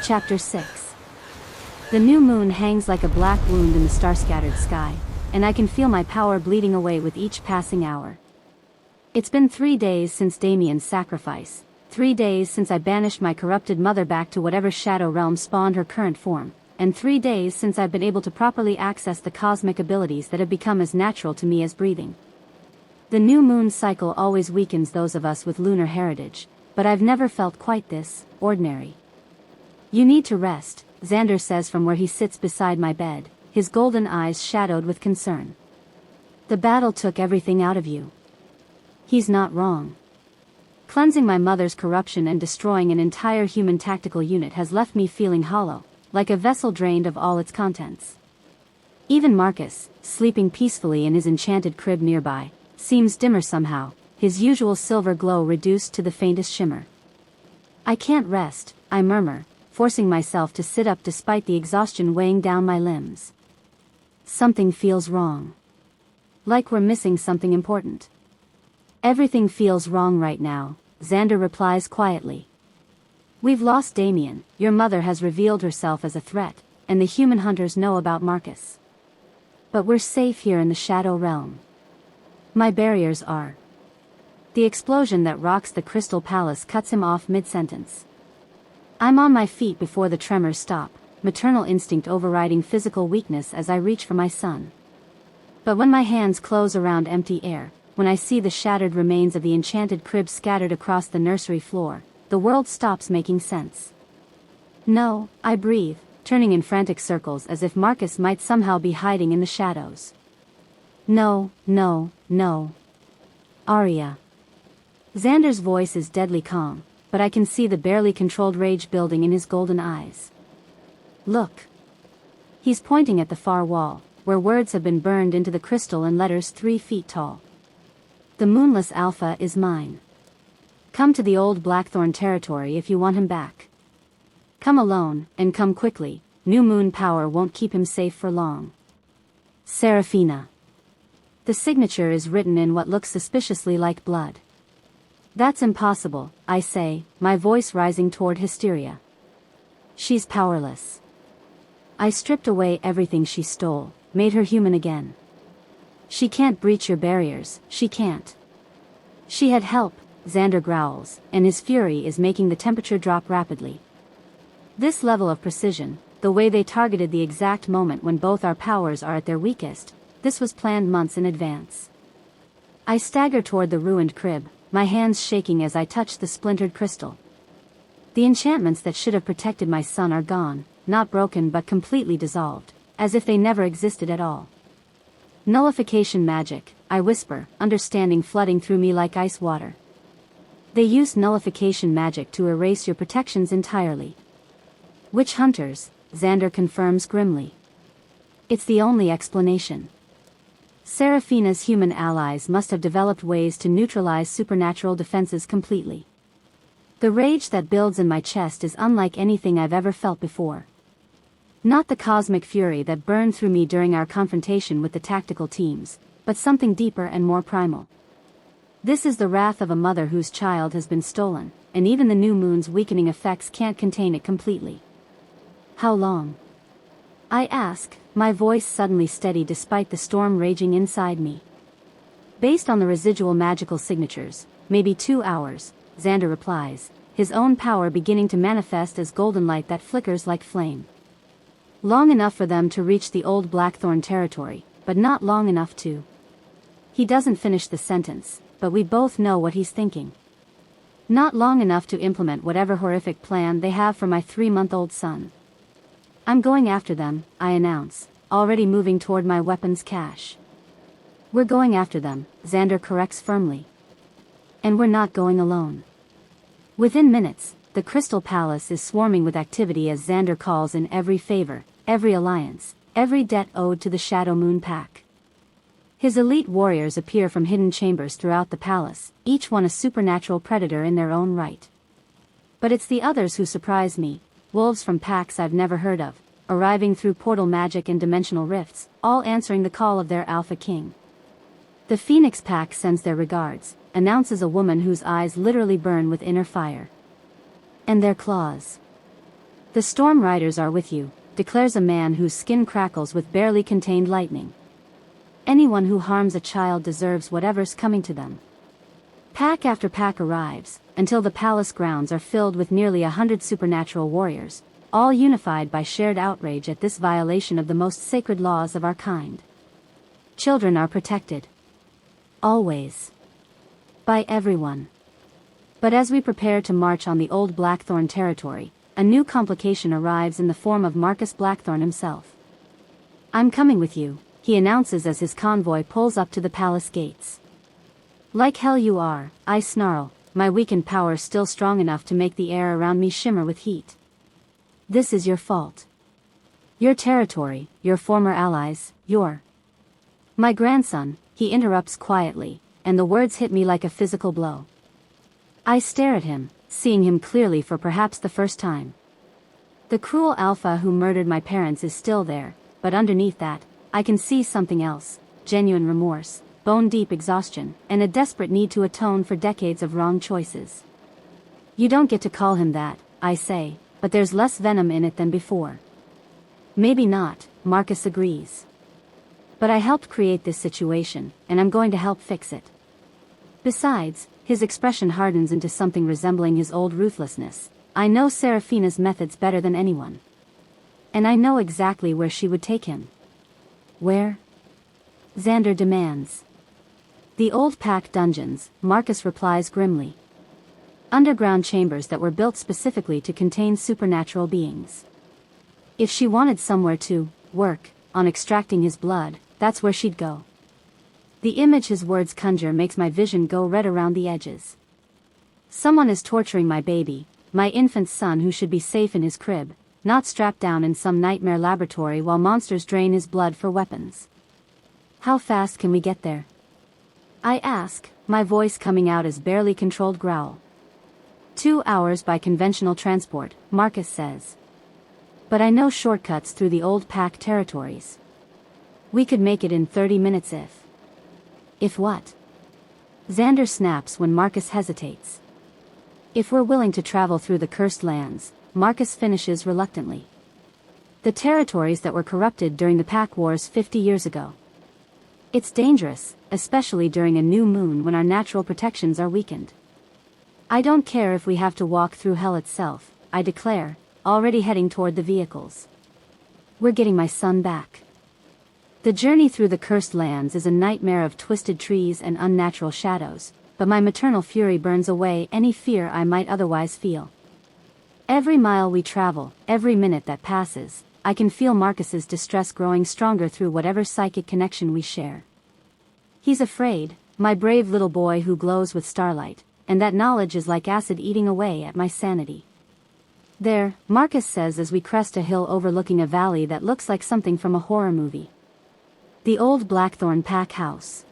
Chapter 6. The new moon hangs like a black wound in the star-scattered sky, and I can feel my power bleeding away with each passing hour. It's been 3 days since Damian's sacrifice, 3 days since I banished my corrupted mother back to whatever shadow realm spawned her current form, and 3 days since I've been able to properly access the cosmic abilities that have become as natural to me as breathing. The new moon cycle always weakens those of us with lunar heritage, but I've never felt quite this ordinary. "You need to rest," Xander says from where he sits beside my bed, his golden eyes shadowed with concern. "The battle took everything out of you." He's not wrong. Cleansing my mother's corruption and destroying an entire human tactical unit has left me feeling hollow, like a vessel drained of all its contents. Even Marcus, sleeping peacefully in his enchanted crib nearby, seems dimmer somehow, his usual silver glow reduced to the faintest shimmer. "I can't rest," I murmur, forcing myself to sit up despite the exhaustion weighing down my limbs. Something feels wrong. Like we're missing something important. "Everything feels wrong right now," Xander replies quietly. "We've lost Damian, your mother has revealed herself as a threat, and the human hunters know about Marcus. But we're safe here in the shadow realm. My barriers are." The explosion that rocks the Crystal Palace cuts him off mid-sentence. I'm on my feet before the tremors stop, maternal instinct overriding physical weakness as I reach for my son. But when my hands close around empty air, when I see the shattered remains of the enchanted crib scattered across the nursery floor, the world stops making sense. "No," I breathe, turning in frantic circles as if Marcus might somehow be hiding in the shadows. "No, no, no. Arya." Xander's voice is deadly calm, but I can see the barely controlled rage building in his golden eyes. "Look." He's pointing at the far wall, where words have been burned into the crystal in letters 3 feet tall. "The moonless alpha is mine. Come to the old Blackthornne territory if you want him back. Come alone, and come quickly, new moon power won't keep him safe for long. Saraphina." The signature is written in what looks suspiciously like blood. "That's impossible," I say, my voice rising toward hysteria. "She's powerless. I stripped away everything she stole, made her human again. She can't breach your barriers, she can't." "She had help," Xander growls, and his fury is making the temperature drop rapidly. This level of precision, the way they targeted the exact moment when both our powers are at their weakest, this was planned months in advance. I stagger toward the ruined crib, my hands shaking as I touch the splintered crystal. The enchantments that should have protected my son are gone, not broken but completely dissolved, as if they never existed at all. "Nullification magic," I whisper, understanding flooding through me like ice water. "They used nullification magic to erase your protections entirely." "Witch hunters," Xander confirms grimly. "It's the only explanation. Seraphina's human allies must have developed ways to neutralize supernatural defenses completely." The rage that builds in my chest is unlike anything I've ever felt before. Not the cosmic fury that burned through me during our confrontation with the tactical teams, but something deeper and more primal. This is the wrath of a mother whose child has been stolen, and even the new moon's weakening effects can't contain it completely. "How long?" I ask, my voice suddenly steady despite the storm raging inside me. "Based on the residual magical signatures, maybe 2 hours, Xander replies, his own power beginning to manifest as golden light that flickers like flame. "Long enough for them to reach the old Blackthornne territory, but not long enough to..." He doesn't finish the sentence, but we both know what he's thinking. "Not long enough to implement whatever horrific plan they have for my 3-month-old son." "I'm going after them," I announce, already moving toward my weapons cache. "We're going after them," Xander corrects firmly. "And we're not going alone." Within minutes, the Crystal Palace is swarming with activity as Xander calls in every favor, every alliance, every debt owed to the Shadow Moon Pack. His elite warriors appear from hidden chambers throughout the palace, each one a supernatural predator in their own right. But it's the others who surprise me, wolves from packs I've never heard of, arriving through portal magic and dimensional rifts, all answering the call of their alpha king. The Phoenix Pack sends their regards, announces a woman whose eyes literally burn with inner fire. And their claws. The storm riders are with you, declares a man whose skin crackles with barely contained lightning. Anyone who harms a child deserves whatever's coming to them. Pack after pack arrives, until the palace grounds are filled with nearly 100 supernatural warriors, all unified by shared outrage at this violation of the most sacred laws of our kind. Children are protected. Always. By everyone. But as we prepare to march on the old Blackthornne territory, a new complication arrives in the form of Marcus Blackthornne himself. "I'm coming with you," he announces as his convoy pulls up to the palace gates. "Like hell you are," I snarl, my weakened power still strong enough to make the air around me shimmer with heat. "This is your fault. Your territory, your former allies, your..." "My grandson," he interrupts quietly, and the words hit me like a physical blow. I stare at him, seeing him clearly for perhaps the first time. The cruel alpha who murdered my parents is still there, but underneath that, I can see something else: genuine remorse, bone-deep exhaustion, and a desperate need to atone for decades of wrong choices. "You don't get to call him that," I say, "but there's less venom in it than before." "Maybe not," Marcus agrees. "But I helped create this situation, and I'm going to help fix it." Besides, his expression hardens into something resembling his old ruthlessness. "I know Saraphina's methods better than anyone. And I know exactly where she would take him." "Where?" Xander demands. "The old pack dungeons," Marcus replies grimly. "Underground chambers that were built specifically to contain supernatural beings. If she wanted somewhere to work on extracting his blood, that's where she'd go." The image his words conjure makes my vision go red around the edges. Someone is torturing my baby, my infant son who should be safe in his crib, not strapped down in some nightmare laboratory while monsters drain his blood for weapons. "How fast can we get there?" I ask, my voice coming out as barely controlled growl. 2 hours by conventional transport," Marcus says. "But I know shortcuts through the old pack territories. We could make it in 30 minutes if..." "If what?" Xander snaps when Marcus hesitates. "If we're willing to travel through the cursed lands," Marcus finishes reluctantly. "The territories that were corrupted during the Pack Wars 50 years ago. It's dangerous, especially during a new moon when our natural protections are weakened." "I don't care if we have to walk through hell itself," I declare, already heading toward the vehicles. "We're getting my son back." The journey through the cursed lands is a nightmare of twisted trees and unnatural shadows, but my maternal fury burns away any fear I might otherwise feel. Every mile we travel, every minute that passes, I can feel Marcus's distress growing stronger through whatever psychic connection we share. He's afraid, my brave little boy who glows with starlight, and that knowledge is like acid eating away at my sanity. "There," Marcus says as we crest a hill overlooking a valley that looks like something from a horror movie. "The old Blackthornne pack house."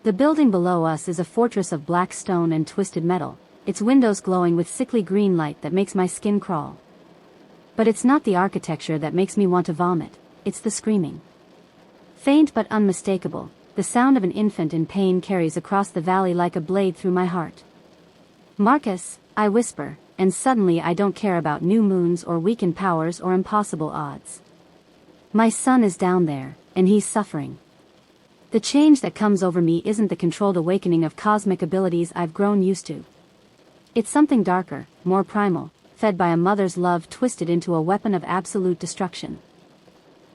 The building below us is a fortress of black stone and twisted metal, its windows glowing with sickly green light that makes my skin crawl. But it's not the architecture that makes me want to vomit, it's the screaming. Faint but unmistakable, the sound of an infant in pain carries across the valley like a blade through my heart. "Marcus," I whisper, and suddenly I don't care about new moons or weakened powers or impossible odds. My son is down there, and he's suffering. The change that comes over me isn't the controlled awakening of cosmic abilities I've grown used to. It's something darker, more primal, fed by a mother's love twisted into a weapon of absolute destruction.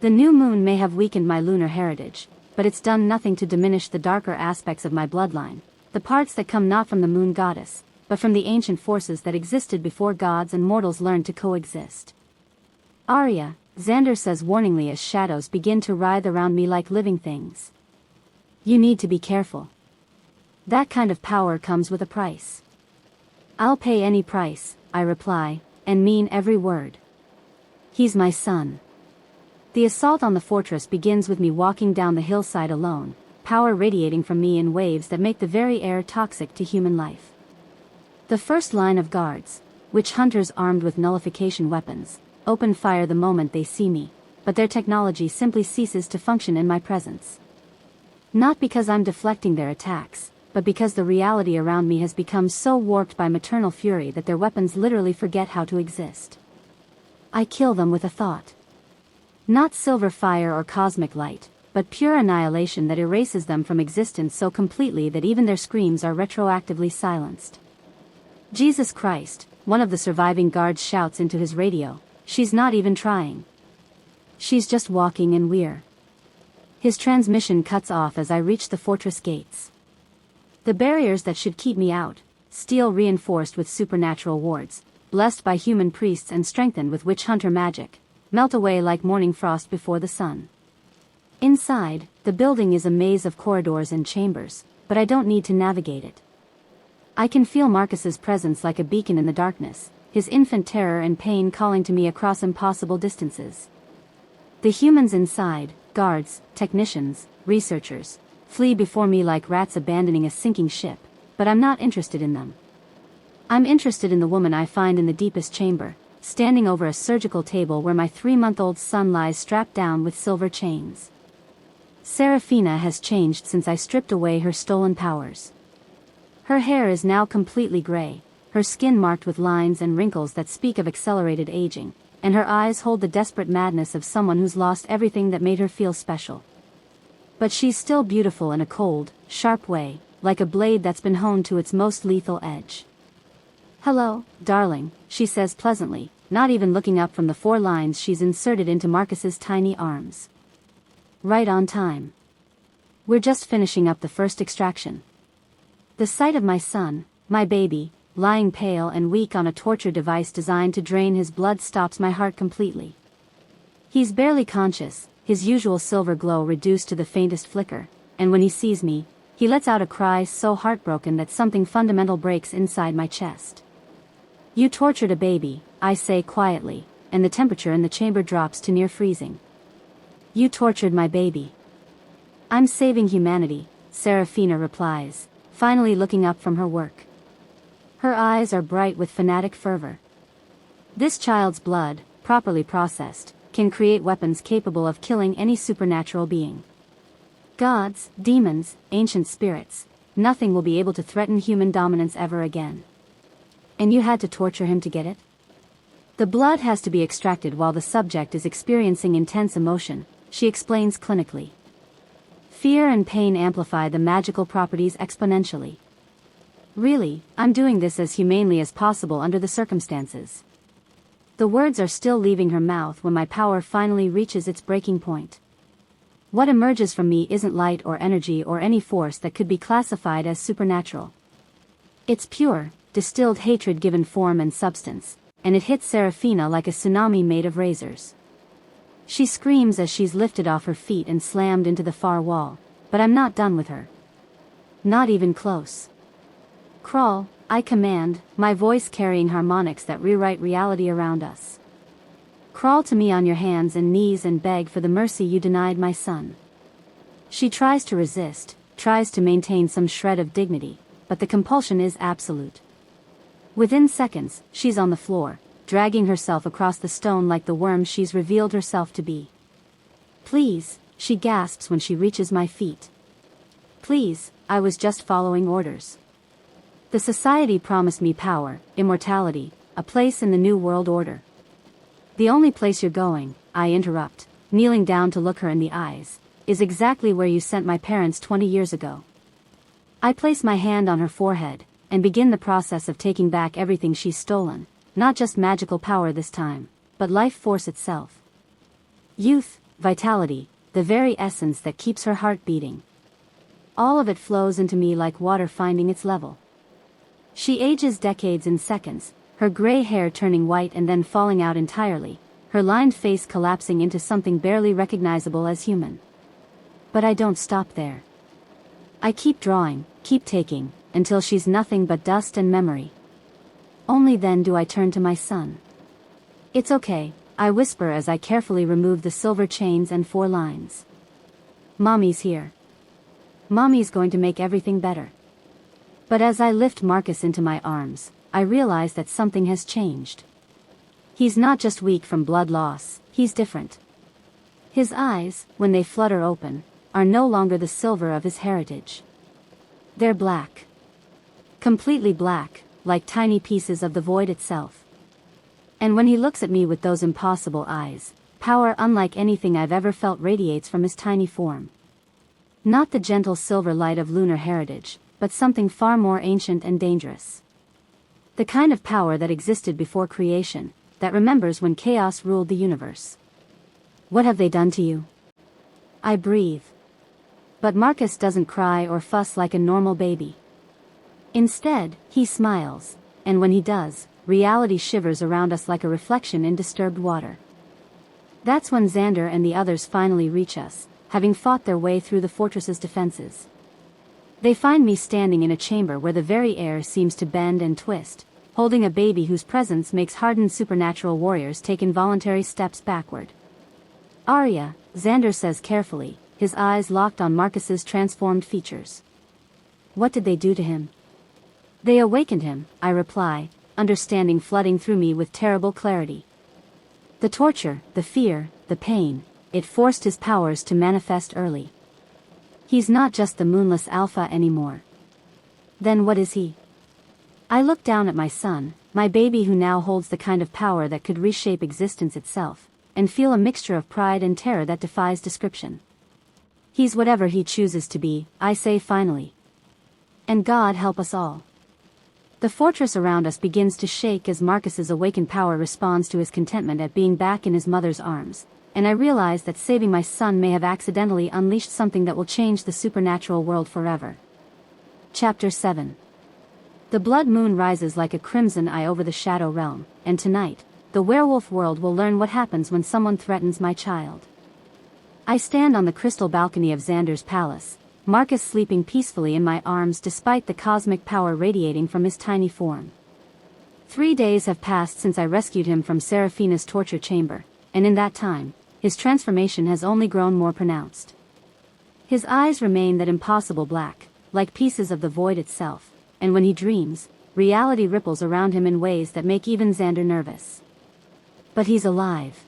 The new moon may have weakened my lunar heritage, but it's done nothing to diminish the darker aspects of my bloodline, the parts that come not from the moon goddess, but from the ancient forces that existed before gods and mortals learned to coexist. "Arya," Xander says warningly as shadows begin to writhe around me like living things. "You need to be careful. That kind of power comes with a price." "I'll pay any price," I reply, and mean every word. He's my son. The assault on the fortress begins with me walking down the hillside alone, power radiating from me in waves that make the very air toxic to human life. The first line of guards, witch hunters armed with nullification weapons, open fire the moment they see me, but their technology simply ceases to function in my presence. Not because I'm deflecting their attacks, but because the reality around me has become so warped by maternal fury that their weapons literally forget how to exist. I kill them with a thought. Not silver fire or cosmic light, but pure annihilation that erases them from existence so completely that even their screams are retroactively silenced. Jesus Christ, one of the surviving guards shouts into his radio, she's not even trying. She's just walking and we're. His transmission cuts off as I reach the fortress gates. The barriers that should keep me out, steel reinforced with supernatural wards, blessed by human priests and strengthened with witch hunter magic, melt away like morning frost before the sun. Inside, the building is a maze of corridors and chambers, but I don't need to navigate it. I can feel Marcus's presence like a beacon in the darkness, his infant terror and pain calling to me across impossible distances. The humans inside, guards, technicians, researchers, flee before me like rats abandoning a sinking ship, but I'm not interested in them. I'm interested in the woman I find in the deepest chamber, standing over a surgical table where my 3-month-old son lies strapped down with silver chains. Saraphina has changed since I stripped away her stolen powers. Her hair is now completely gray, her skin marked with lines and wrinkles that speak of accelerated aging, and her eyes hold the desperate madness of someone who's lost everything that made her feel special. But she's still beautiful in a cold, sharp way, like a blade that's been honed to its most lethal edge. "Hello, darling," she says pleasantly, not even looking up from the 4 lines she's inserted into Marcus's tiny arms. Right on time. We're just finishing up the first extraction. The sight of my son, my baby, lying pale and weak on a torture device designed to drain his blood stops my heart completely. He's barely conscious, his usual silver glow reduced to the faintest flicker, and when he sees me, he lets out a cry so heartbroken that something fundamental breaks inside my chest. "You tortured a baby," I say quietly, and the temperature in the chamber drops to near freezing. "You tortured my baby." "I'm saving humanity," Saraphina replies, finally looking up from her work. Her eyes are bright with fanatic fervor. "This child's blood, properly processed, can create weapons capable of killing any supernatural being. Gods, demons, ancient spirits, nothing will be able to threaten human dominance ever again. And you had to torture him to get it? The blood has to be extracted while the subject is experiencing intense emotion," she explains clinically. "Fear and pain amplify the magical properties exponentially. Really, I'm doing this as humanely as possible under the circumstances." The words are still leaving her mouth when my power finally reaches its breaking point. What emerges from me isn't light or energy or any force that could be classified as supernatural. It's pure, distilled hatred given form and substance, and it hits Saraphina like a tsunami made of razors. She screams as she's lifted off her feet and slammed into the far wall, but I'm not done with her. Not even close. "Crawl," I command, my voice carrying harmonics that rewrite reality around us. "Crawl to me on your hands and knees and beg for the mercy you denied my son." She tries to resist, tries to maintain some shred of dignity, but the compulsion is absolute. Within seconds, she's on the floor, dragging herself across the stone like the worm she's revealed herself to be. "Please," she gasps when she reaches my feet. "Please, I was just following orders. The society promised me power, immortality, a place in the new world order." "The only place you're going," I interrupt, kneeling down to look her in the eyes, "is exactly where you sent my parents 20 years ago." I place my hand on her forehead, and begin the process of taking back everything she's stolen, not just magical power this time, but life force itself. Youth, vitality, the very essence that keeps her heart beating. All of it flows into me like water finding its level. She ages decades in seconds, her gray hair turning white and then falling out entirely, her lined face collapsing into something barely recognizable as human. But I don't stop there. I keep drawing, keep taking, until she's nothing but dust and memory. Only then do I turn to my son. "It's okay," I whisper as I carefully remove the silver chains and 4 lines. "Mommy's here. Mommy's going to make everything better." But as I lift Marcus into my arms, I realize that something has changed. He's not just weak from blood loss, he's different. His eyes, when they flutter open, are no longer the silver of his heritage. They're black. Completely black, like tiny pieces of the void itself. And when he looks at me with those impossible eyes, power unlike anything I've ever felt radiates from his tiny form. Not the gentle silver light of lunar heritage, but something far more ancient and dangerous. The kind of power that existed before creation, that remembers when chaos ruled the universe. What have they done to you? I breathe. But Marcus doesn't cry or fuss like a normal baby. Instead, he smiles, and when he does, reality shivers around us like a reflection in disturbed water. That's when Xander and the others finally reach us, having fought their way through the fortress's defenses. They find me standing in a chamber where the very air seems to bend and twist, holding a baby whose presence makes hardened supernatural warriors take involuntary steps backward. "Arya," Xander says carefully, his eyes locked on Marcus's transformed features. "What did they do to him?" "They awakened him," I reply, understanding flooding through me with terrible clarity. The torture, the fear, the pain, it forced his powers to manifest early. He's not just the moonless alpha anymore. Then what is he? I look down at my son, my baby who now holds the kind of power that could reshape existence itself, and feel a mixture of pride and terror that defies description. He's whatever he chooses to be, I say finally. And God help us all. The fortress around us begins to shake as Marcus's awakened power responds to his contentment at being back in his mother's arms, and I realize that saving my son may have accidentally unleashed something that will change the supernatural world forever. Chapter 7. The blood moon rises like a crimson eye over the shadow realm, and tonight, the werewolf world will learn what happens when someone threatens my child. I stand on the crystal balcony of Xander's palace, Marcus sleeping peacefully in my arms despite the cosmic power radiating from his tiny form. 3 days have passed since I rescued him from Saraphina's torture chamber, and in that time, his transformation has only grown more pronounced. His eyes remain that impossible black, like pieces of the void itself, and when he dreams, reality ripples around him in ways that make even Xander nervous. But he's alive.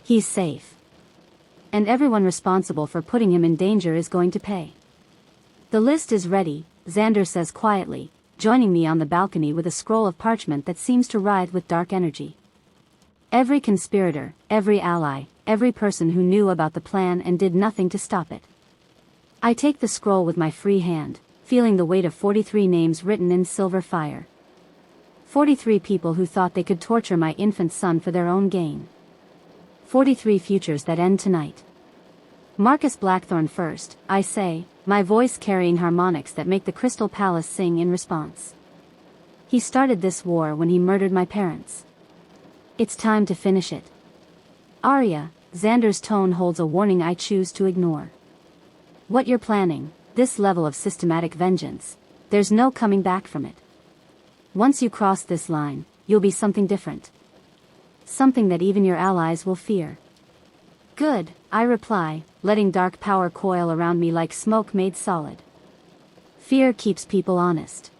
He's safe. And everyone responsible for putting him in danger is going to pay. The list is ready, Xander says quietly, joining me on the balcony with a scroll of parchment that seems to writhe with dark energy. Every conspirator, every ally, every person who knew about the plan and did nothing to stop it. I take the scroll with my free hand, feeling the weight of 43 names written in silver fire. 43 people who thought they could torture my infant son for their own gain. 43 futures that end tonight. Marcus Blackthornne first, I say, my voice carrying harmonics that make the Crystal Palace sing in response. He started this war when he murdered my parents. It's time to finish it. Arya, Xander's tone holds a warning I choose to ignore. What you're planning, this level of systematic vengeance, there's no coming back from it. Once you cross this line, you'll be something different. Something that even your allies will fear. Good, I reply, letting dark power coil around me like smoke made solid. Fear keeps people honest.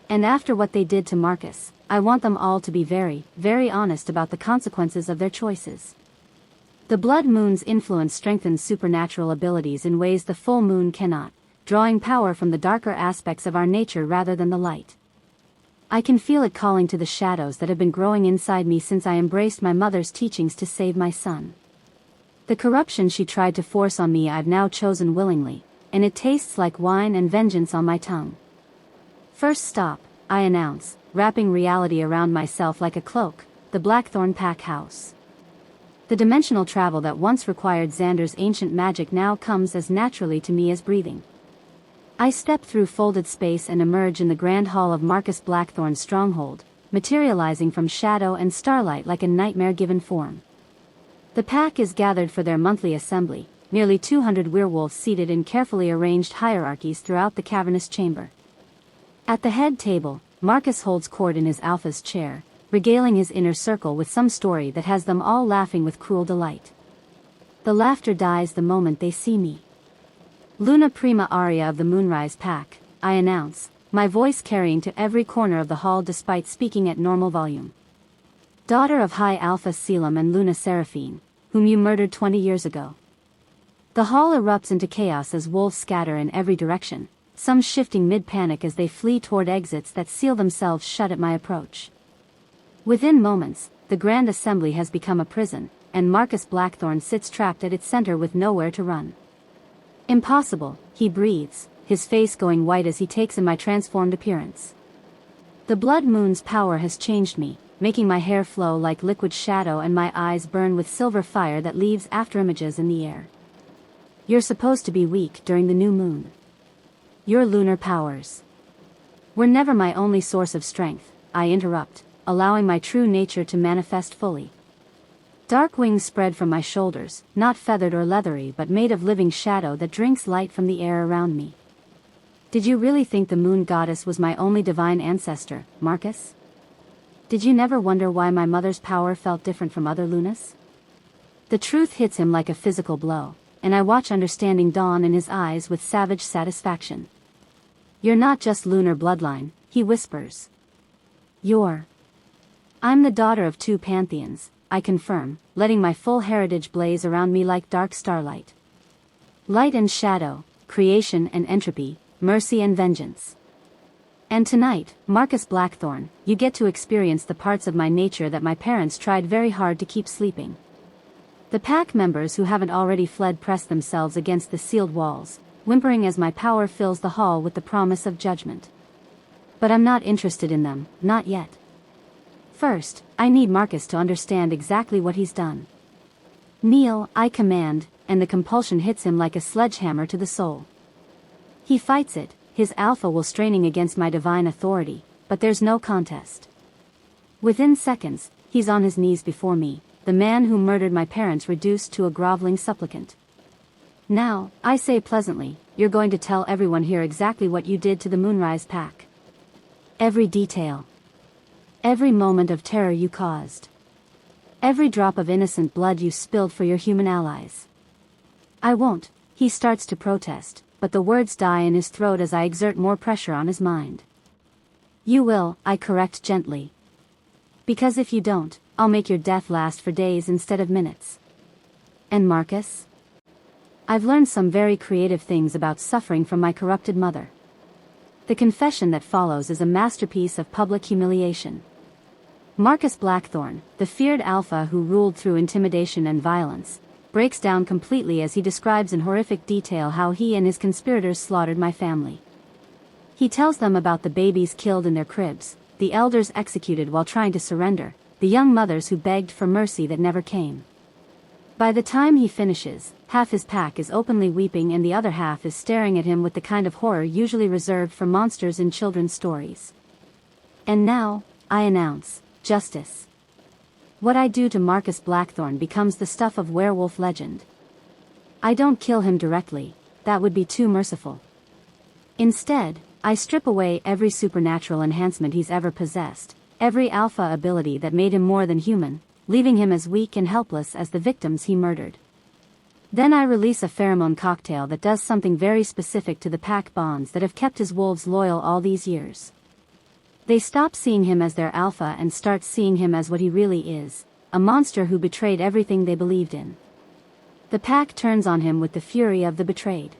And after what they did to Marcus, I want them all to be very, very honest about the consequences of their choices. The blood moon's influence strengthens supernatural abilities in ways the full moon cannot, drawing power from the darker aspects of our nature rather than the light. I can feel it calling to the shadows that have been growing inside me since I embraced my mother's teachings to save my son. The corruption she tried to force on me I've now chosen willingly, and it tastes like wine and vengeance on my tongue. First stop, I announce, wrapping reality around myself like a cloak, the Blackthornne pack house. The dimensional travel that once required Xander's ancient magic now comes as naturally to me as breathing. I step through folded space and emerge in the grand hall of Marcus Blackthornne's stronghold, materializing from shadow and starlight like a nightmare-given form. The pack is gathered for their monthly assembly, nearly 200 werewolves seated in carefully arranged hierarchies throughout the cavernous chamber. At the head table, Marcus holds court in his alpha's chair, regaling his inner circle with some story that has them all laughing with cruel delight. The laughter dies the moment they see me. Luna Prima Arya of the Moonrise Pack, I announce, my voice carrying to every corner of the hall despite speaking at normal volume. Daughter of High Alpha Selim and Luna Seraphine, whom you murdered 20 years ago. The hall erupts into chaos as wolves scatter in every direction, some shifting mid-panic as they flee toward exits that seal themselves shut at my approach. Within moments, the Grand Assembly has become a prison, and Marcus Blackthorne sits trapped at its center with nowhere to run. Impossible, he breathes, his face going white as he takes in my transformed appearance. The blood moon's power has changed me, making my hair flow like liquid shadow and my eyes burn with silver fire that leaves afterimages in the air. You're supposed to be weak during the new moon. Your lunar powers were never my only source of strength, I interrupt, allowing my true nature to manifest fully. Dark wings spread from my shoulders, not feathered or leathery but made of living shadow that drinks light from the air around me. Did you really think the moon goddess was my only divine ancestor, Marcus? Did you never wonder why my mother's power felt different from other Lunas? The truth hits him like a physical blow, and I watch understanding dawn in his eyes with savage satisfaction. You're not just lunar bloodline, he whispers. I'm the daughter of two pantheons, I confirm, letting my full heritage blaze around me like dark starlight. Light and shadow, creation and entropy, mercy and vengeance. And tonight, Marcus Blackthorne, you get to experience the parts of my nature that my parents tried very hard to keep sleeping. The pack members who haven't already fled press themselves against the sealed walls, whimpering as my power fills the hall with the promise of judgment. But I'm not interested in them, not yet. First, I need Marcus to understand exactly what he's done. Kneel, I command, and the compulsion hits him like a sledgehammer to the soul. He fights it, his alpha will straining against my divine authority, but there's no contest. Within seconds, he's on his knees before me, the man who murdered my parents reduced to a groveling supplicant. Now, I say pleasantly, you're going to tell everyone here exactly what you did to the Moonrise Pack. Every detail. Every moment of terror you caused. Every drop of innocent blood you spilled for your human allies. I won't, he starts to protest, but the words die in his throat as I exert more pressure on his mind. You will, I correct gently. Because if you don't, I'll make your death last for days instead of minutes. And Marcus? I've learned some very creative things about suffering from my corrupted mother. The confession that follows is a masterpiece of public humiliation. Marcus Blackthorne, the feared alpha who ruled through intimidation and violence, breaks down completely as he describes in horrific detail how he and his conspirators slaughtered my family. He tells them about the babies killed in their cribs, the elders executed while trying to surrender, the young mothers who begged for mercy that never came. By the time he finishes, half his pack is openly weeping and the other half is staring at him with the kind of horror usually reserved for monsters in children's stories. And now, I announce, justice. What I do to Marcus Blackthorne becomes the stuff of werewolf legend. I don't kill him directly, that would be too merciful. Instead, I strip away every supernatural enhancement he's ever possessed, every alpha ability that made him more than human, leaving him as weak and helpless as the victims he murdered. Then I release a pheromone cocktail that does something very specific to the pack bonds that have kept his wolves loyal all these years. They stop seeing him as their alpha and start seeing him as what he really is, a monster who betrayed everything they believed in. The pack turns on him with the fury of the betrayed.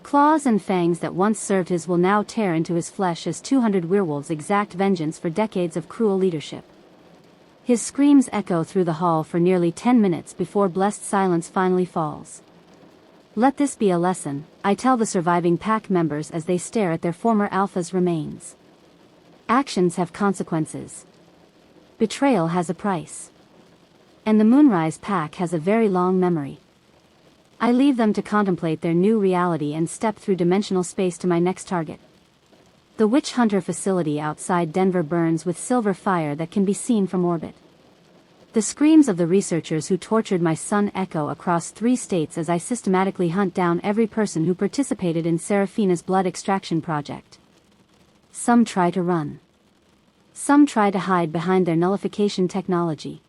Claws and fangs that once served his will now tear into his flesh as 200 werewolves exact vengeance for decades of cruel leadership. His screams echo through the hall for nearly 10 minutes before blessed silence finally falls. Let this be a lesson, I tell the surviving pack members as they stare at their former alpha's remains. Actions have consequences. Betrayal has a price. And the Moonrise Pack has a very long memory. I leave them to contemplate their new reality and step through dimensional space to my next target. The Witch Hunter facility outside Denver burns with silver fire that can be seen from orbit. The screams of the researchers who tortured my son echo across 3 states as I systematically hunt down every person who participated in Saraphina's blood extraction project. Some try to run. Some try to hide behind their nullification technology.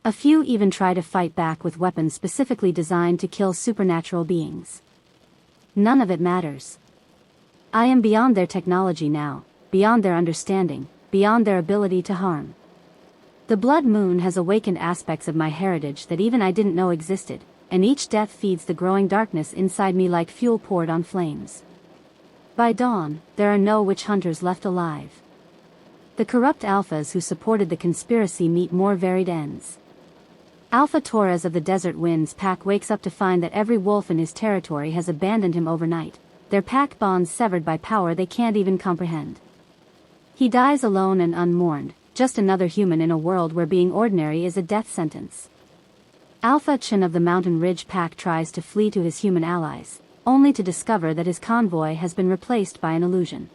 A few even try to fight back with weapons specifically designed to kill supernatural beings. None of it matters. I am beyond their technology now, beyond their understanding, beyond their ability to harm. The blood moon has awakened aspects of my heritage that even I didn't know existed, and each death feeds the growing darkness inside me like fuel poured on flames. By dawn, there are no witch hunters left alive. The corrupt alphas who supported the conspiracy meet more varied ends. Alpha Torres of the Desert Winds pack wakes up to find that every wolf in his territory has abandoned him overnight, their pack bonds severed by power they can't even comprehend. He dies alone and unmourned, just another human in a world where being ordinary is a death sentence. Alpha Chen of the Mountain Ridge pack tries to flee to his human allies, only to discover that his convoy has been replaced by an illusion.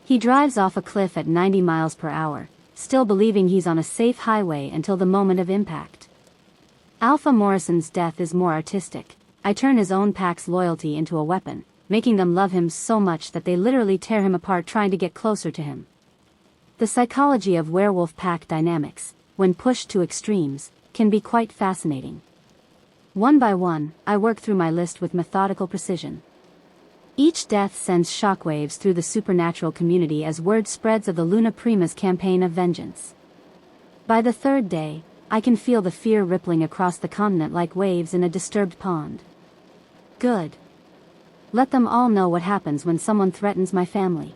He drives off a cliff at 90 miles per hour, still believing he's on a safe highway until the moment of impact. Alpha Morrison's death is more artistic. I turn his own pack's loyalty into a weapon, making them love him so much that they literally tear him apart trying to get closer to him. The psychology of werewolf pack dynamics, when pushed to extremes, can be quite fascinating. One by one, I work through my list with methodical precision. Each death sends shockwaves through the supernatural community as word spreads of the Luna Prima's campaign of vengeance. By the third day, I can feel the fear rippling across the continent like waves in a disturbed pond. Good. Let them all know what happens when someone threatens my family.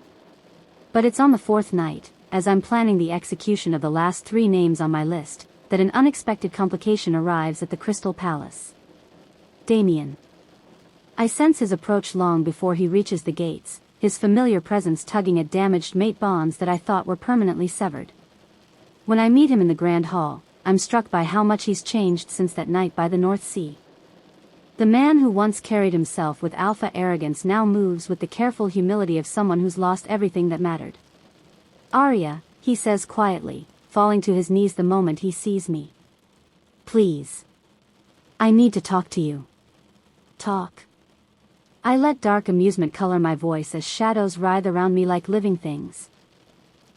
But it's on the fourth night, as I'm planning the execution of the last 3 names on my list, that an unexpected complication arrives at the Crystal Palace. Damian. I sense his approach long before he reaches the gates, his familiar presence tugging at damaged mate bonds that I thought were permanently severed. When I meet him in the Grand Hall, I'm struck by how much he's changed since that night by the North Sea. The man who once carried himself with alpha arrogance now moves with the careful humility of someone who's lost everything that mattered. Arya, he says quietly, falling to his knees the moment he sees me. Please. I need to talk to you. Talk. I let dark amusement color my voice as shadows writhe around me like living things.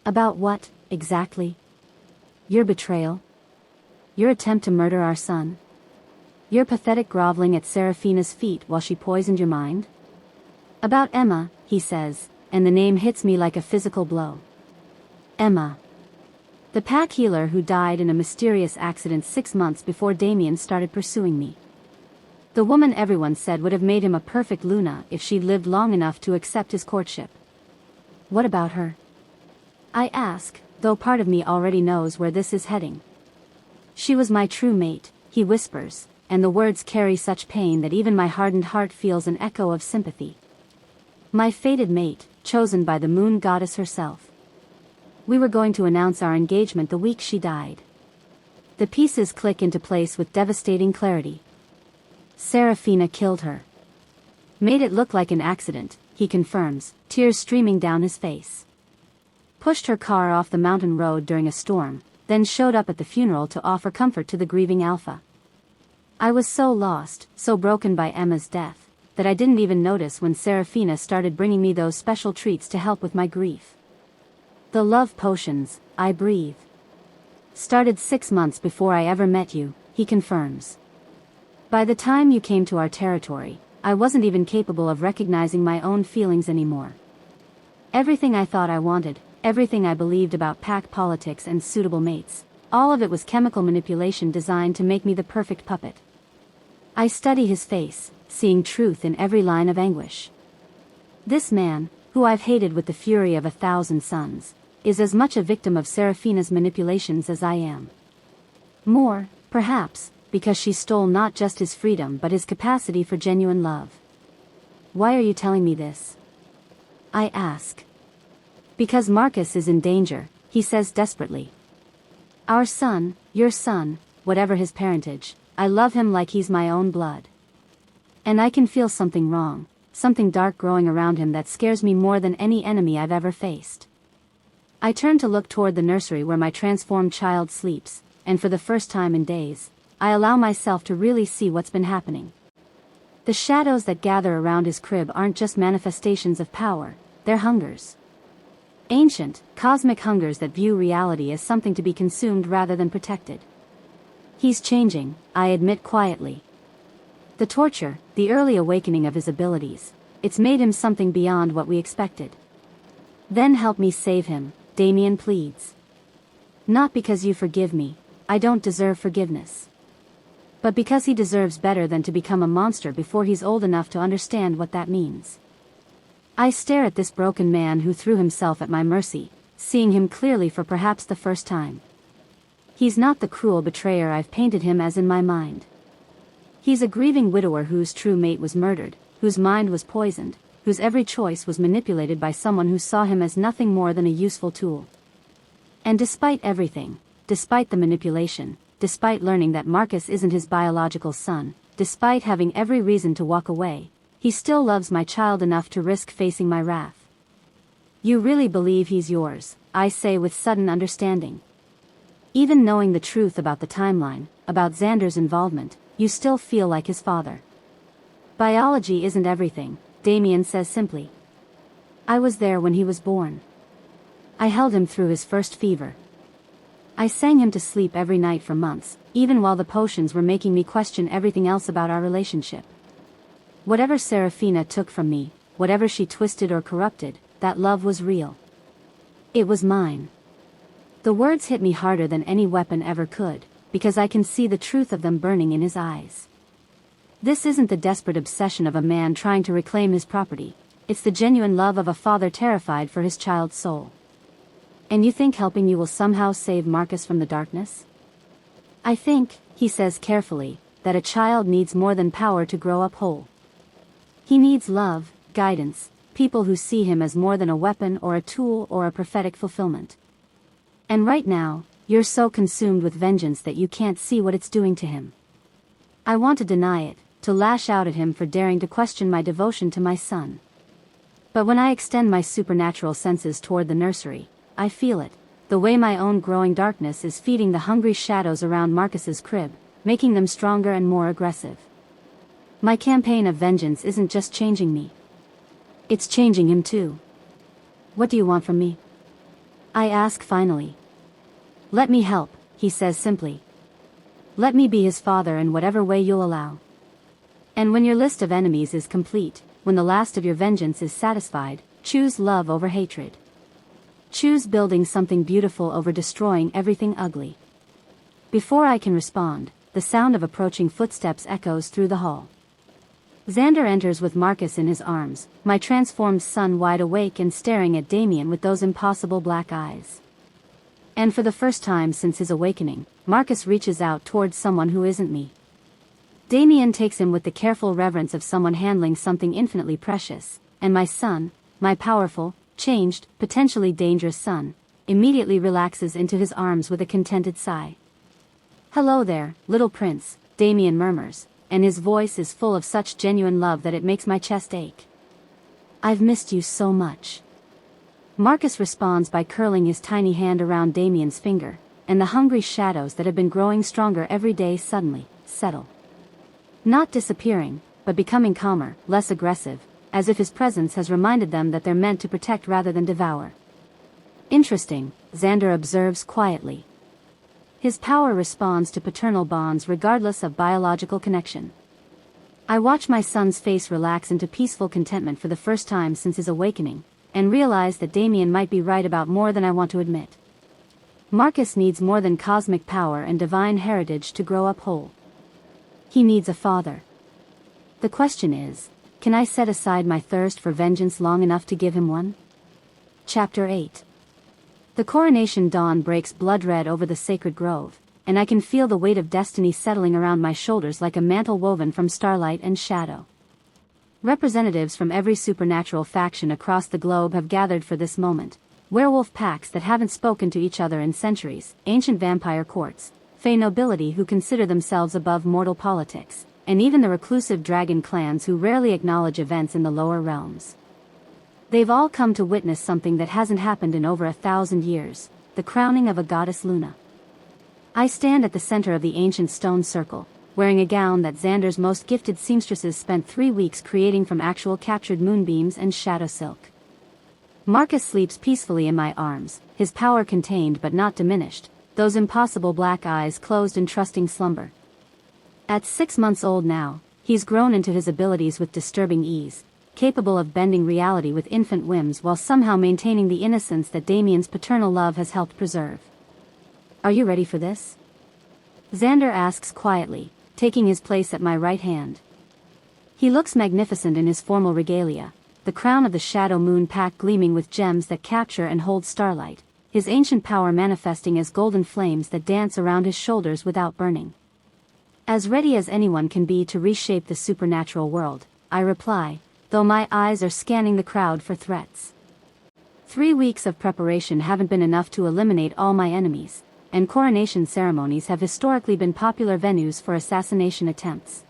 About what, exactly? Your betrayal? Your attempt to murder our son? Your pathetic groveling at Saraphina's feet while she poisoned your mind? About Emma, he says, and the name hits me like a physical blow. Emma. The pack healer who died in a mysterious accident 6 months before Damian started pursuing me. The woman everyone said would have made him a perfect Luna if she'd lived long enough to accept his courtship. What about her? I ask, though part of me already knows where this is heading. She was my true mate, he whispers, and the words carry such pain that even my hardened heart feels an echo of sympathy. My fated mate, chosen by the moon goddess herself. We were going to announce our engagement the week she died. The pieces click into place with devastating clarity. Saraphina killed her. Made it look like an accident, he confirms, tears streaming down his face. Pushed her car off the mountain road during a storm, then showed up at the funeral to offer comfort to the grieving Alpha. I was so lost, so broken by Emma's death, that I didn't even notice when Saraphina started bringing me those special treats to help with my grief. The love potions, I breathe. Started 6 months before I ever met you, he confirms. By the time you came to our territory, I wasn't even capable of recognizing my own feelings anymore. Everything I thought I wanted, everything I believed about pack politics and suitable mates, all of it was chemical manipulation designed to make me the perfect puppet. I study his face, seeing truth in every line of anguish. This man, who I've hated with the fury of 1,000 suns, is as much a victim of Saraphina's manipulations as I am. More, perhaps, because she stole not just his freedom but his capacity for genuine love. Why are you telling me this? I ask. Because Marcus is in danger, he says desperately. Our son, your son, whatever his parentage, I love him like he's my own blood. And I can feel something wrong, something dark growing around him that scares me more than any enemy I've ever faced. I turn to look toward the nursery where my transformed child sleeps, and for the first time in days, I allow myself to really see what's been happening. The shadows that gather around his crib aren't just manifestations of power, they're hungers. Ancient, cosmic hungers that view reality as something to be consumed rather than protected. He's changing, I admit quietly. The torture, the early awakening of his abilities, it's made him something beyond what we expected. Then help me save him, Damian pleads. Not because you forgive me, I don't deserve forgiveness. But because he deserves better than to become a monster before he's old enough to understand what that means. I stare at this broken man who threw himself at my mercy, seeing him clearly for perhaps the first time. He's not the cruel betrayer I've painted him as in my mind. He's a grieving widower whose true mate was murdered, whose mind was poisoned, whose every choice was manipulated by someone who saw him as nothing more than a useful tool. And despite everything, despite the manipulation, despite learning that Marcus isn't his biological son, despite having every reason to walk away, he still loves my child enough to risk facing my wrath. You really believe he's yours, I say with sudden understanding. Even knowing the truth about the timeline, about Xander's involvement, you still feel like his father. Biology isn't everything, Damian says simply. I was there when he was born. I held him through his first fever. I sang him to sleep every night for months, even while the potions were making me question everything else about our relationship. Whatever Saraphina took from me, whatever she twisted or corrupted, that love was real. It was mine. The words hit me harder than any weapon ever could, because I can see the truth of them burning in his eyes. This isn't the desperate obsession of a man trying to reclaim his property, it's the genuine love of a father terrified for his child's soul. And you think helping you will somehow save Marcus from the darkness? I think, he says carefully, that a child needs more than power to grow up whole. He needs love, guidance, people who see him as more than a weapon or a tool or a prophetic fulfillment. And right now, you're so consumed with vengeance that you can't see what it's doing to him. I want to deny it, to lash out at him for daring to question my devotion to my son. But when I extend my supernatural senses toward the nursery, I feel it, the way my own growing darkness is feeding the hungry shadows around Marcus's crib, making them stronger and more aggressive. My campaign of vengeance isn't just changing me. It's changing him too. What do you want from me? I ask finally. Let me help, he says simply. Let me be his father in whatever way you'll allow. And when your list of enemies is complete, when the last of your vengeance is satisfied, choose love over hatred. Choose building something beautiful over destroying everything ugly. Before I can respond, the sound of approaching footsteps echoes through the hall. Xander enters with Marcus in his arms, my transformed son wide awake and staring at Damian with those impossible black eyes. And for the first time since his awakening, Marcus reaches out towards someone who isn't me. Damian takes him with the careful reverence of someone handling something infinitely precious, and my son, my powerful, changed, potentially dangerous son, immediately relaxes into his arms with a contented sigh. Hello there, little prince, Damian murmurs, and his voice is full of such genuine love that it makes my chest ache. I've missed you so much. Marcus responds by curling his tiny hand around Damian's finger, and the hungry shadows that have been growing stronger every day suddenly settle. Not disappearing, but becoming calmer, less aggressive, as if his presence has reminded them that they're meant to protect rather than devour. Interesting, Xander observes quietly. His power responds to paternal bonds regardless of biological connection. I watch my son's face relax into peaceful contentment for the first time since his awakening, and realize that Damian might be right about more than I want to admit. Marcus needs more than cosmic power and divine heritage to grow up whole. He needs a father. The question is, can I set aside my thirst for vengeance long enough to give him one? Chapter 8. The coronation dawn breaks blood-red over the sacred grove, and I can feel the weight of destiny settling around my shoulders like a mantle woven from starlight and shadow. Representatives from every supernatural faction across the globe have gathered for this moment. Werewolf packs that haven't spoken to each other in centuries, ancient vampire courts, fey nobility who consider themselves above mortal politics, and even the reclusive dragon clans who rarely acknowledge events in the lower realms. They've all come to witness something that hasn't happened in over 1,000 years, the crowning of a goddess Luna. I stand at the center of the ancient stone circle, wearing a gown that Xander's most gifted seamstresses spent 3 weeks creating from actual captured moonbeams and shadow silk. Marcus sleeps peacefully in my arms, his power contained but not diminished, those impossible black eyes closed in trusting slumber. At 6 months old now, he's grown into his abilities with disturbing ease, capable of bending reality with infant whims while somehow maintaining the innocence that Damian's paternal love has helped preserve. Are you ready for this? Xander asks quietly, taking his place at my right hand. He looks magnificent in his formal regalia, the crown of the shadow moon pack gleaming with gems that capture and hold starlight, his ancient power manifesting as golden flames that dance around his shoulders without burning. As ready as anyone can be to reshape the supernatural world, I reply, though my eyes are scanning the crowd for threats. 3 weeks of preparation haven't been enough to eliminate all my enemies, and coronation ceremonies have historically been popular venues for assassination attempts.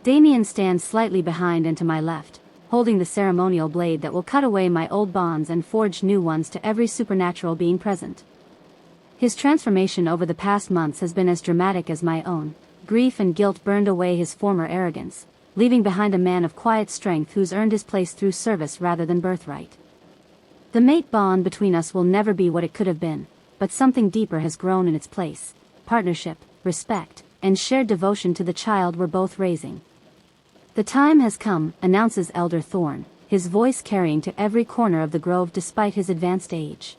Damian stands slightly behind and to my left, holding the ceremonial blade that will cut away my old bonds and forge new ones to every supernatural being present. His transformation over the past months has been as dramatic as my own. Grief and guilt burned away his former arrogance, leaving behind a man of quiet strength who's earned his place through service rather than birthright. The mate bond between us will never be what it could have been, but something deeper has grown in its place: partnership, respect, and shared devotion to the child we're both raising. The time has come, announces Elder Thorne, his voice carrying to every corner of the grove despite his advanced age.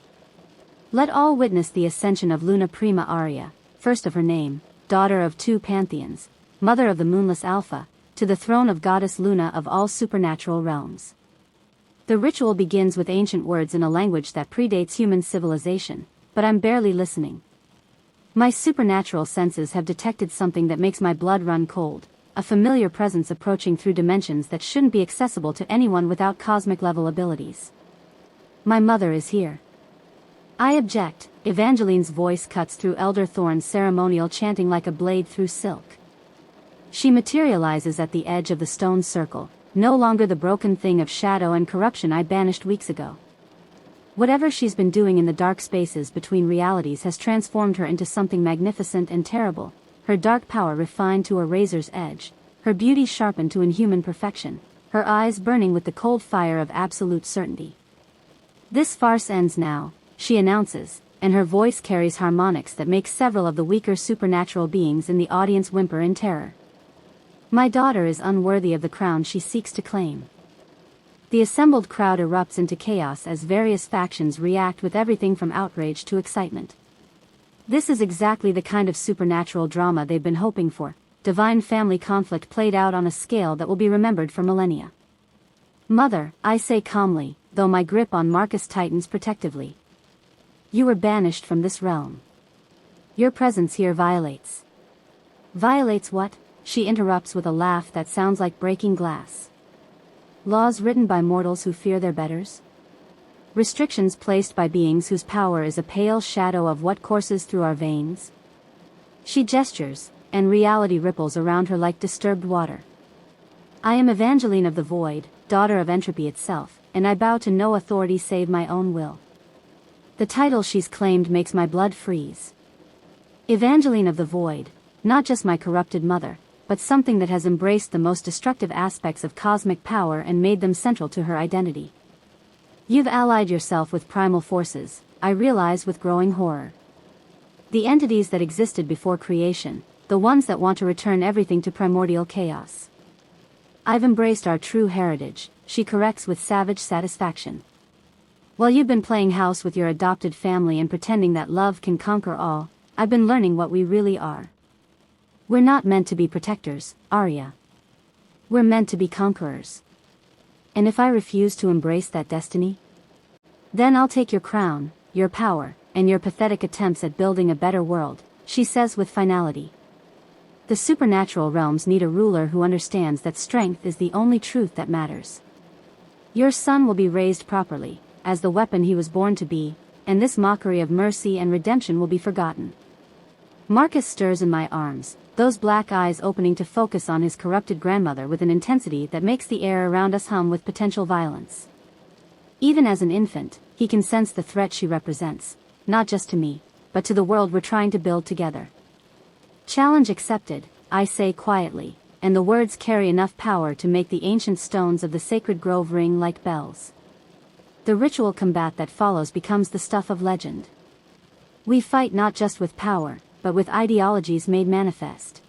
Let all witness the ascension of Luna Prima Aria, first of her name, daughter of 2 pantheons, mother of the moonless Alpha, to the throne of goddess Luna of all supernatural realms. The ritual begins with ancient words in a language that predates human civilization, but I'm barely listening. My supernatural senses have detected something that makes my blood run cold, a familiar presence approaching through dimensions that shouldn't be accessible to anyone without cosmic-level abilities. My mother is here. I object. Evangeline's voice cuts through Elder Thorne's ceremonial chanting like a blade through silk. She materializes at the edge of the stone circle, no longer the broken thing of shadow and corruption I banished weeks ago. Whatever she's been doing in the dark spaces between realities has transformed her into something magnificent and terrible, her dark power refined to a razor's edge, her beauty sharpened to inhuman perfection, her eyes burning with the cold fire of absolute certainty. This farce ends now, she announces, and her voice carries harmonics that make several of the weaker supernatural beings in the audience whimper in terror. My daughter is unworthy of the crown she seeks to claim. The assembled crowd erupts into chaos as various factions react with everything from outrage to excitement. This is exactly the kind of supernatural drama they've been hoping for, divine family conflict played out on a scale that will be remembered for millennia. Mother, I say calmly, though my grip on Marcus tightens protectively. You were banished from this realm. Your presence here violates. Violates what? She interrupts with a laugh that sounds like breaking glass. Laws written by mortals who fear their betters? Restrictions placed by beings whose power is a pale shadow of what courses through our veins? She gestures, and reality ripples around her like disturbed water. I am Evangeline of the Void, daughter of entropy itself, and I bow to no authority save my own will. The title she's claimed makes my blood freeze. Evangeline of the Void, not just my corrupted mother, but something that has embraced the most destructive aspects of cosmic power and made them central to her identity. You've allied yourself with primal forces, I realize with growing horror. The entities that existed before creation, the ones that want to return everything to primordial chaos. I've embraced our true heritage, she corrects with savage satisfaction. While you've been playing house with your adopted family and pretending that love can conquer all, I've been learning what we really are. We're not meant to be protectors, Arya. We're meant to be conquerors. And if I refuse to embrace that destiny? Then I'll take your crown, your power, and your pathetic attempts at building a better world, she says with finality. The supernatural realms need a ruler who understands that strength is the only truth that matters. Your son will be raised properly, as the weapon he was born to be, and this mockery of mercy and redemption will be forgotten. Marcus stirs in my arms, those black eyes opening to focus on his corrupted grandmother with an intensity that makes the air around us hum with potential violence. Even as an infant, he can sense the threat she represents, not just to me, but to the world we're trying to build together. Challenge accepted, I say quietly, and the words carry enough power to make the ancient stones of the sacred grove ring like bells. The ritual combat that follows becomes the stuff of legend. We fight not just with power, but with ideologies made manifest.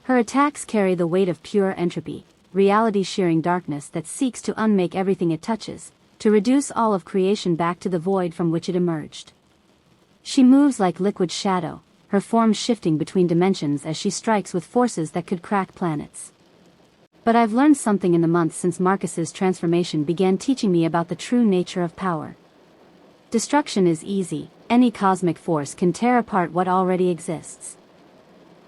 Her attacks carry the weight of pure entropy, reality-shearing darkness that seeks to unmake everything it touches, to reduce all of creation back to the void from which it emerged. She moves like liquid shadow, her form shifting between dimensions as she strikes with forces that could crack planets. But I've learned something in the months since Marcus's transformation began teaching me about the true nature of power. Destruction is easy, any cosmic force can tear apart what already exists.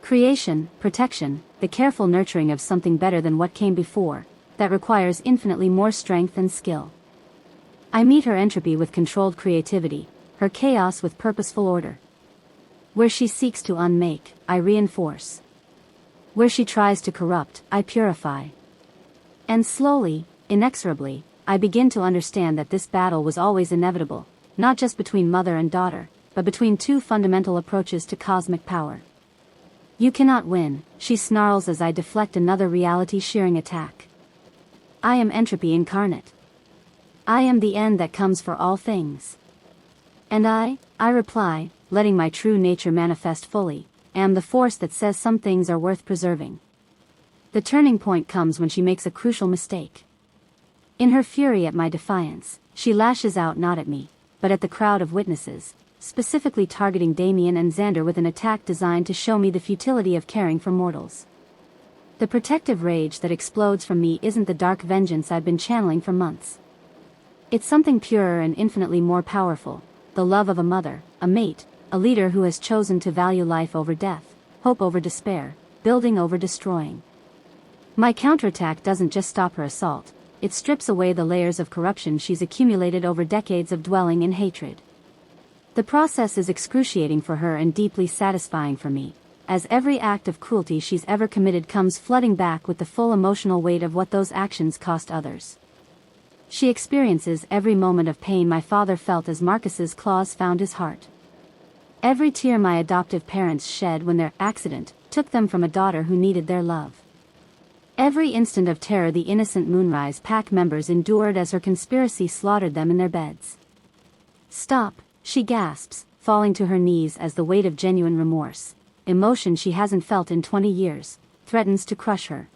Creation, protection, the careful nurturing of something better than what came before, that requires infinitely more strength and skill. I meet her entropy with controlled creativity, her chaos with purposeful order. Where she seeks to unmake, I reinforce. Where she tries to corrupt, I purify. And slowly, inexorably, I begin to understand that this battle was always inevitable, not just between mother and daughter, but between two fundamental approaches to cosmic power. You cannot win, she snarls as I deflect another reality-shearing attack. I am entropy incarnate. I am the end that comes for all things. And I reply, letting my true nature manifest fully, am the force that says some things are worth preserving. The turning point comes when she makes a crucial mistake. In her fury at my defiance, she lashes out not at me, but at the crowd of witnesses, specifically targeting Damian and Xander with an attack designed to show me the futility of caring for mortals. The protective rage that explodes from me isn't the dark vengeance I've been channeling for months. It's something purer and infinitely more powerful, the love of a mother, a mate, a leader who has chosen to value life over death, hope over despair, building over destroying. My counterattack doesn't just stop her assault, it strips away the layers of corruption she's accumulated over decades of dwelling in hatred. The process is excruciating for her and deeply satisfying for me, as every act of cruelty she's ever committed comes flooding back with the full emotional weight of what those actions cost others. She experiences every moment of pain my father felt as Marcus's claws found his heart. Every tear my adoptive parents shed when their accident took them from a daughter who needed their love. Every instant of terror the innocent Moonrise Pack members endured as her conspiracy slaughtered them in their beds. Stop, she gasps, falling to her knees as the weight of genuine remorse, emotion she hasn't felt in 20 years, threatens to crush her.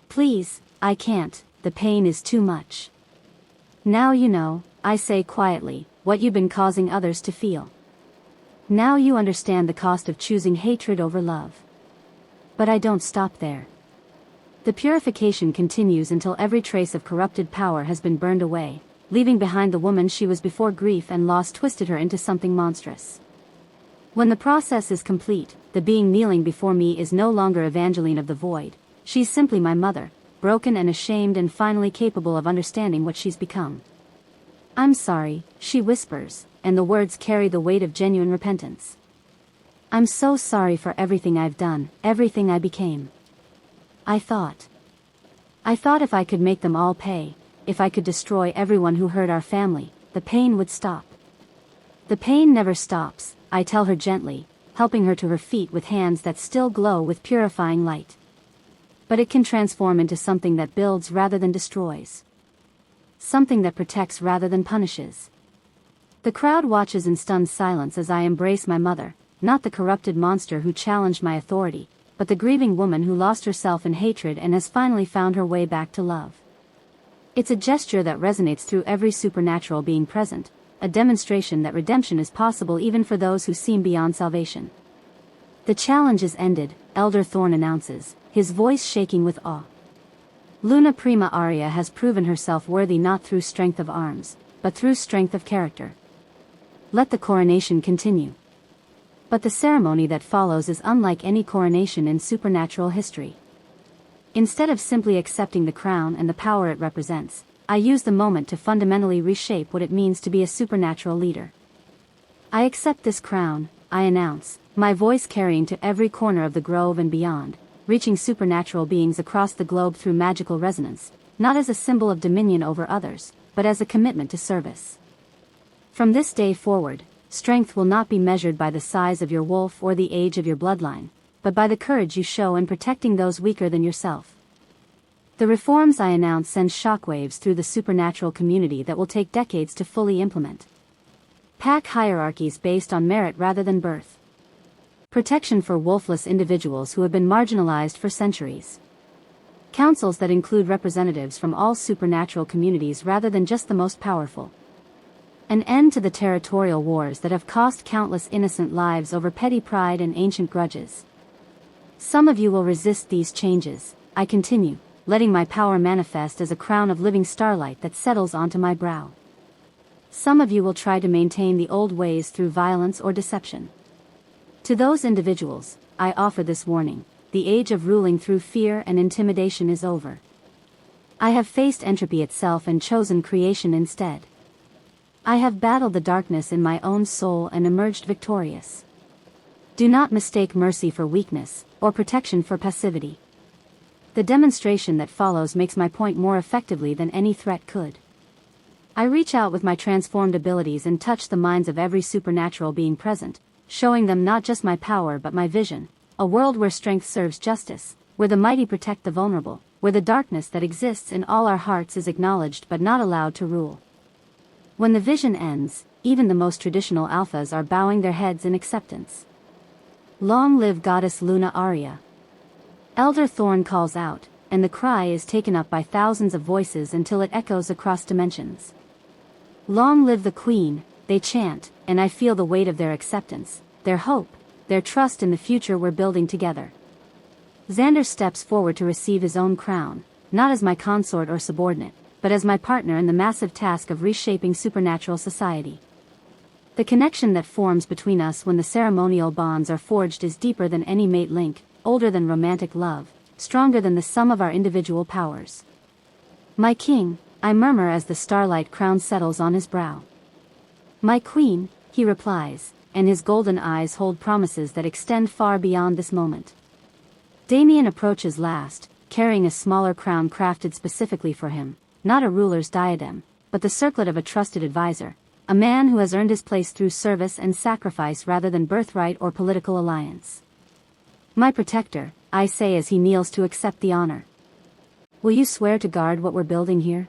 Please, I can't, the pain is too much. Now you know, I say quietly, what you've been causing others to feel. Now you understand the cost of choosing hatred over love. But I don't stop there. The purification continues until every trace of corrupted power has been burned away, leaving behind the woman she was before grief and loss twisted her into something monstrous. When the process is complete, the being kneeling before me is no longer Evangeline of the Void, she's simply my mother, broken and ashamed and finally capable of understanding what she's become. I'm sorry, she whispers, and the words carry the weight of genuine repentance. I'm so sorry for everything I've done, everything I became. I thought if I could make them all pay, if I could destroy everyone who hurt our family, the pain would stop. The pain never stops, I tell her gently, helping her to her feet with hands that still glow with purifying light. But it can transform into something that builds rather than destroys. Something that protects rather than punishes. The crowd watches in stunned silence as I embrace my mother, not the corrupted monster who challenged my authority, but the grieving woman who lost herself in hatred and has finally found her way back to love. It's a gesture that resonates through every supernatural being present, a demonstration that redemption is possible even for those who seem beyond salvation. The challenge is ended, Elder Thorne announces, his voice shaking with awe. Luna Prima Aria has proven herself worthy not through strength of arms, but through strength of character. Let the coronation continue. But the ceremony that follows is unlike any coronation in supernatural history. Instead of simply accepting the crown and the power it represents, I use the moment to fundamentally reshape what it means to be a supernatural leader. I accept this crown, I announce, my voice carrying to every corner of the grove and beyond, reaching supernatural beings across the globe through magical resonance, not as a symbol of dominion over others, but as a commitment to service. From this day forward, strength will not be measured by the size of your wolf or the age of your bloodline, but by the courage you show in protecting those weaker than yourself. The reforms I announce send shockwaves through the supernatural community that will take decades to fully implement. Pack hierarchies based on merit rather than birth. Protection for wolfless individuals who have been marginalized for centuries. Councils that include representatives from all supernatural communities rather than just the most powerful. An end to the territorial wars that have cost countless innocent lives over petty pride and ancient grudges. Some of you will resist these changes, I continue, letting my power manifest as a crown of living starlight that settles onto my brow. Some of you will try to maintain the old ways through violence or deception. To those individuals, I offer this warning: the age of ruling through fear and intimidation is over. I have faced entropy itself and chosen creation instead. I have battled the darkness in my own soul and emerged victorious. Do not mistake mercy for weakness, or protection for passivity. The demonstration that follows makes my point more effectively than any threat could. I reach out with my transformed abilities and touch the minds of every supernatural being present, showing them not just my power but my vision, a world where strength serves justice, where the mighty protect the vulnerable, where the darkness that exists in all our hearts is acknowledged but not allowed to rule. When the vision ends, even the most traditional alphas are bowing their heads in acceptance. Long live Goddess Luna Aria! Elder Thorn calls out, and the cry is taken up by thousands of voices until it echoes across dimensions. Long live the Queen, they chant, and I feel the weight of their acceptance, their hope, their trust in the future we're building together. Xander steps forward to receive his own crown, not as my consort or subordinate, but as my partner in the massive task of reshaping supernatural society. The connection that forms between us when the ceremonial bonds are forged is deeper than any mate link, older than romantic love, stronger than the sum of our individual powers. My king, I murmur as the starlight crown settles on his brow. My queen, he replies, and his golden eyes hold promises that extend far beyond this moment. Damian approaches last, carrying a smaller crown crafted specifically for him, not a ruler's diadem, but the circlet of a trusted advisor, a man who has earned his place through service and sacrifice rather than birthright or political alliance. My protector, I say as he kneels to accept the honor. Will you swear to guard what we're building here?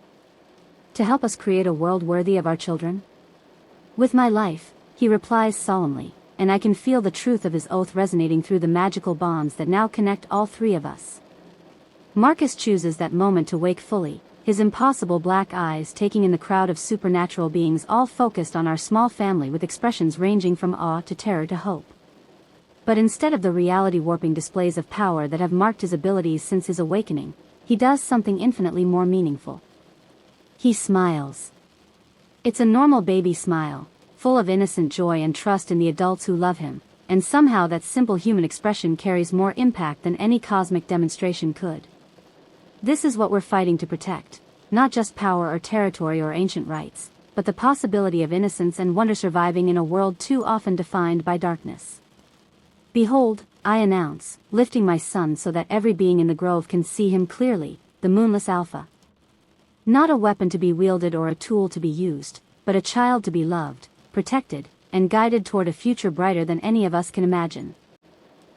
To help us create a world worthy of our children? With my life, he replies solemnly, and I can feel the truth of his oath resonating through the magical bonds that now connect all three of us. Marcus chooses that moment to wake fully, his impossible black eyes taking in the crowd of supernatural beings all focused on our small family with expressions ranging from awe to terror to hope. But instead of the reality-warping displays of power that have marked his abilities since his awakening, he does something infinitely more meaningful. He smiles. It's a normal baby smile, full of innocent joy and trust in the adults who love him, and somehow that simple human expression carries more impact than any cosmic demonstration could. This is what we're fighting to protect, not just power or territory or ancient rights, but the possibility of innocence and wonder surviving in a world too often defined by darkness. Behold, I announce, lifting my son so that every being in the grove can see him clearly, the moonless Alpha. Not a weapon to be wielded or a tool to be used, but a child to be loved, protected, and guided toward a future brighter than any of us can imagine.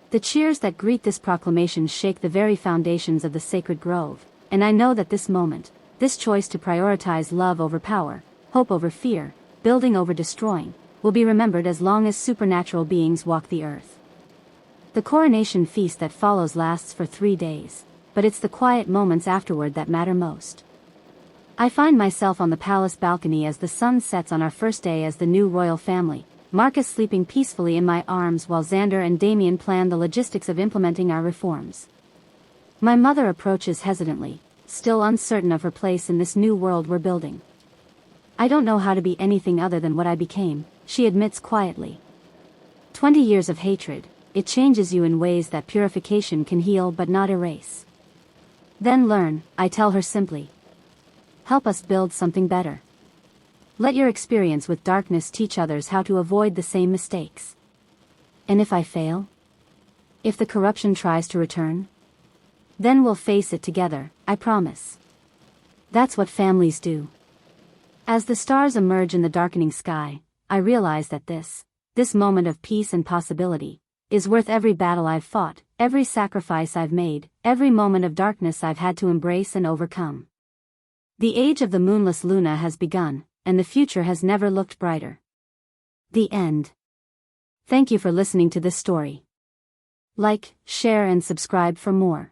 The cheers that greet this proclamation shake the very foundations of the sacred grove, and I know that this moment, this choice to prioritize love over power, hope over fear, building over destroying, will be remembered as long as supernatural beings walk the earth. The coronation feast that follows lasts for 3 days, but it's the quiet moments afterward that matter most. I find myself on the palace balcony as the sun sets on our first day as the new royal family, Marcus sleeping peacefully in my arms while Xander and Damian plan the logistics of implementing our reforms. My mother approaches hesitantly, still uncertain of her place in this new world we're building. I don't know how to be anything other than what I became, she admits quietly. 20 years of hatred, it changes you in ways that purification can heal but not erase. Then learn, I tell her simply. Help us build something better. Let your experience with darkness teach others how to avoid the same mistakes. And if I fail? If the corruption tries to return? Then we'll face it together, I promise. That's what families do. As the stars emerge in the darkening sky, I realize that this moment of peace and possibility, is worth every battle I've fought, every sacrifice I've made, every moment of darkness I've had to embrace and overcome. The age of the moonless Luna has begun, and the future has never looked brighter. The end. Thank you for listening to this story. Like, share and subscribe for more.